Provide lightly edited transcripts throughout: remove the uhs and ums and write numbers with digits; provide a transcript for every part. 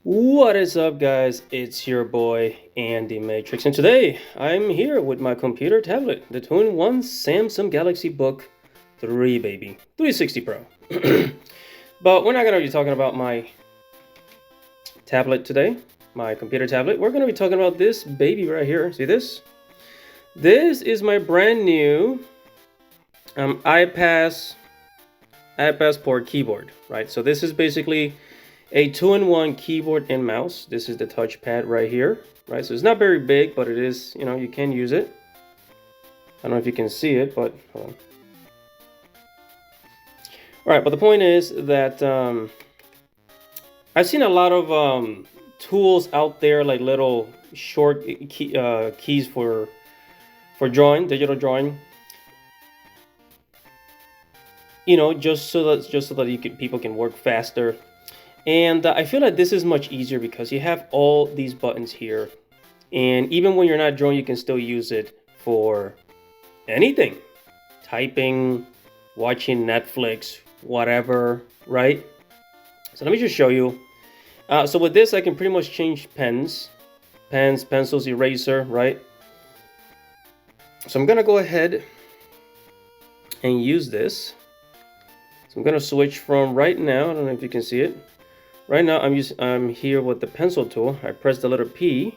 What is up, guys? It's your boy Andy Matrix, and today I'm here with my computer tablet, the 2-in-1 Samsung Galaxy Book 3, baby, 360 Pro. But we're not gonna be talking about my tablet today, my computer tablet. We're gonna be talking about this baby right here. See this? This is my brand new iPazzPort keyboard, right? So this is basically a 2-in-1 keyboard and mouse. This is the touchpad right here, right? So it's not very big, but it is, you can use it. I don't know if you can see it, but hold on. All right, but the point is that I've seen a lot of tools out there, like little short keys for drawing, digital drawing. Just so that people can work faster. And I feel like this is much easier because you have all these buttons here. And even when you're not drawing, you can still use it for anything. Typing, watching Netflix, whatever, right? So let me just show you. So with this, I can pretty much change pens, pencils, eraser, right? So I'm gonna go ahead and use this. So I'm gonna switch from right now, I don't know if you can see it. Right now I'm here with the pencil tool. I press the letter P,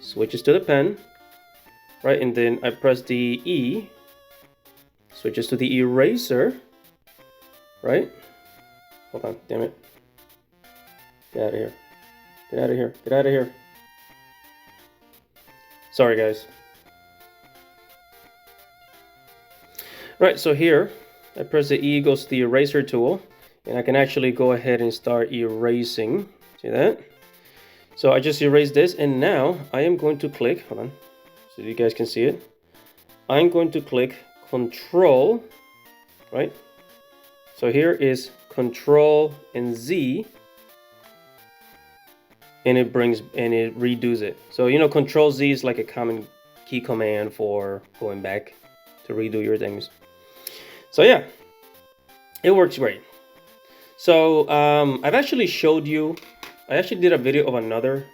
switches to the pen, right? And then I press the E, switches to the eraser, right? Hold on, damn it. Get out of here. Get out of here. Get out of here. Sorry, guys. Right, so here, I press the E, goes to the eraser tool. And I can actually go ahead and start erasing. See that? So I just erased this, and now I am going to click, hold on, so you guys can see it. I'm going to click Control, right? So here is Control and Z, and it redoes it. So Control Z is like a common key command for going back to redo your things. So yeah, it works great. So I've actually showed you, I actually did a video of another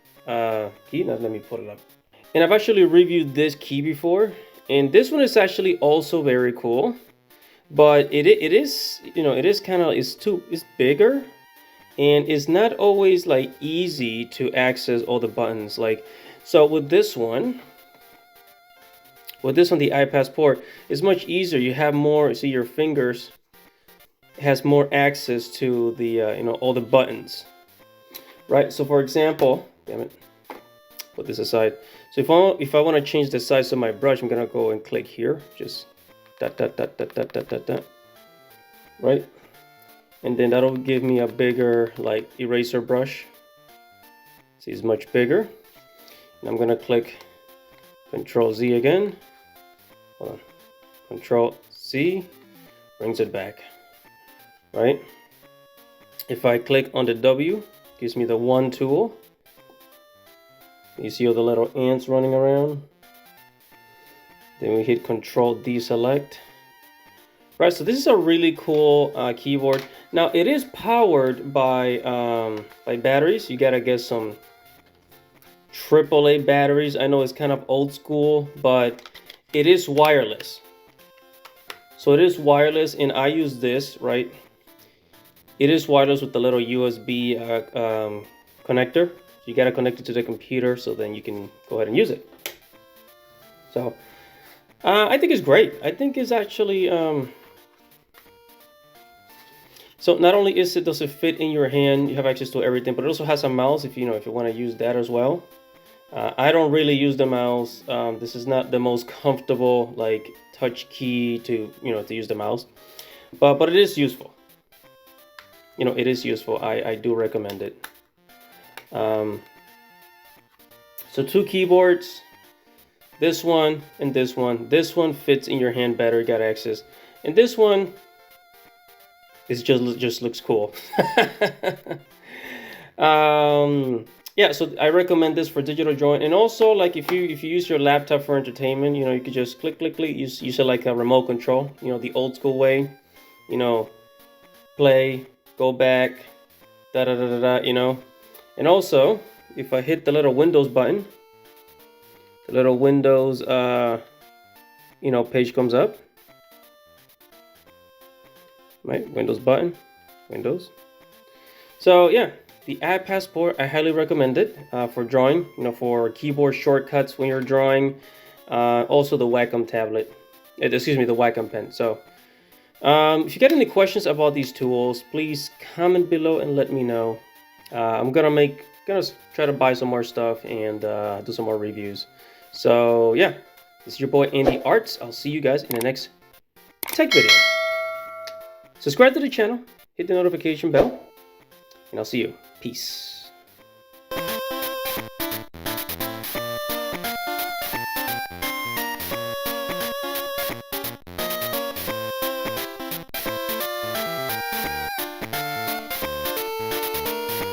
key. Now let me put it up. And I've actually reviewed this key before. And this one is actually also very cool. But it is, it is kind of, it's bigger. And it's not always like easy to access all the buttons. So with this one, the iPazzPort, it's much easier. You have more, see your fingers has more access to the all the buttons, right? So for example, damn it, put this aside. So if I want to change the size of my brush, I'm gonna go and click here, just dot dot dot dot dot dot dot dot, right? And then that'll give me a bigger like eraser brush. See, it's much bigger. And I'm gonna click Control Z again. Hold on, Control C brings it back. Right? If I click on the W, it gives me the 1 tool. You see all the little ants running around. Then we hit Control deselect. Right, so this is a really cool keyboard. Now it is powered by batteries. You gotta get some AAA batteries. I know it's kind of old school, but it is wireless. So it is wireless, and I use this, right? It is wireless with the little USB connector. You gotta connect it to the computer so then you can go ahead and use it. So I think it's great. I think it's actually so not only does it fit in your hand, you have access to everything, but it also has a mouse if you want to use that as well. I don't really use the mouse. This is not the most comfortable like touch key to to use the mouse, but it is useful. It is useful. I do recommend it. So 2 keyboards, this one and this one. This one fits in your hand better, got access. And this one is just looks cool. Yeah, so I recommend this for digital drawing. And also, like if you use your laptop for entertainment, you could just click, use it like a remote control, the old school way, play, go back, da da da da da, And also, if I hit the little Windows button, the little Windows, page comes up. Right, Windows button, Windows. So yeah, the iPazzPort, I highly recommend it for drawing. For keyboard shortcuts when you're drawing. Also the Wacom tablet. Excuse me, the Wacom pen. So if you get any questions about these tools, please comment below and let me know. I'm gonna try to buy some more stuff and do some more reviews. So yeah, this is your boy Andy Arts. I'll see you guys in the next tech video. Subscribe to the channel, hit the notification bell, and I'll see you. Peace.